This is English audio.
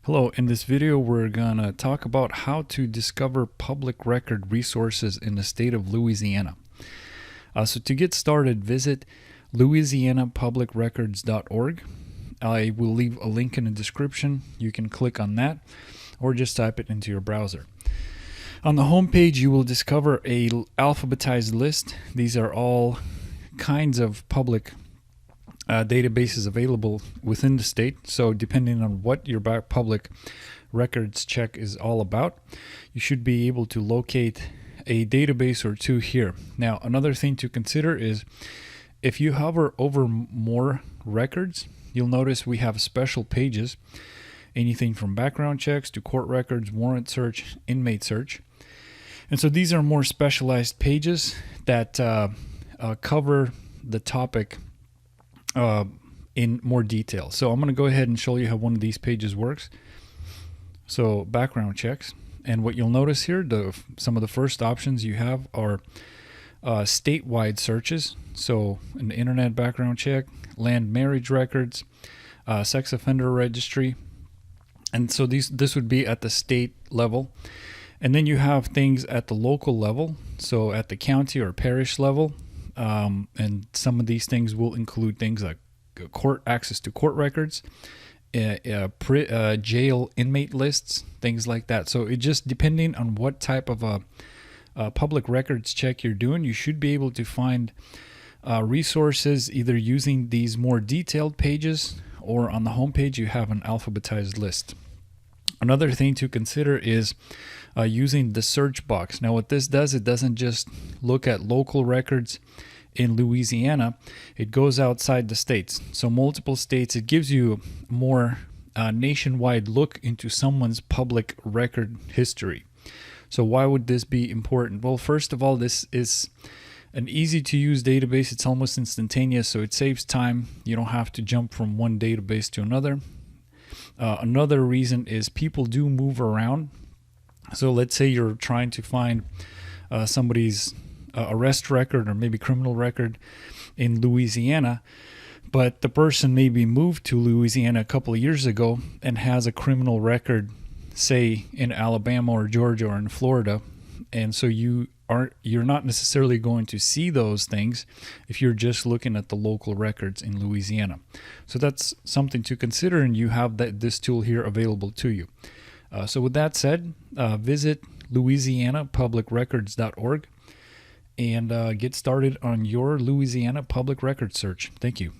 Hello, in this video we're going to talk about how to discover public record resources in the state of Louisiana. So to get started, visit louisianapublicrecords.org. I will leave a link in the description. You can click on that or just type it into your browser. On the home page you will discover a alphabetized list. These are all kinds of public databases available within the state. So depending on what your public records check is all about, you should be able to locate a database or two here. Now, another thing to consider is if you hover over more records, you'll notice we have special pages, anything from background checks to court records, warrant search, inmate search. And so these are more specialized pages that cover the topic in more detail. So I'm going to go ahead and show you how one of these pages works. So background checks, and what you'll notice here, some of the first options you have are statewide searches. So an internet background check, land marriage records, sex offender registry, and so this would be at the state level. And then you have things at the local level, so at the county or parish level. And some of these things will include things like access to court records, jail inmate lists, things like that. So it just depending on what type of a public records check you're doing, you should be able to find resources either using these more detailed pages, or on the home page you have an alphabetized list. Another thing to consider is using the search box. Now what this does, it doesn't just look at local records in Louisiana, it goes outside the states. So multiple states, it gives you more nationwide look into someone's public record history. So why would this be important? Well, first of all, this is an easy to use database. It's almost instantaneous, so it saves time. You don't have to jump from one database to another. Another reason is people do move around. So let's say you're trying to find somebody's arrest record or maybe criminal record in Louisiana, but the person maybe moved to Louisiana a couple of years ago and has a criminal record, say in Alabama or Georgia or in Florida, and so you're not necessarily going to see those things if you're just looking at the local records in Louisiana. So that's something to consider, and you have this tool here available to you. So with that said, visit louisianapublicrecords.org and get started on your Louisiana public record search. Thank you.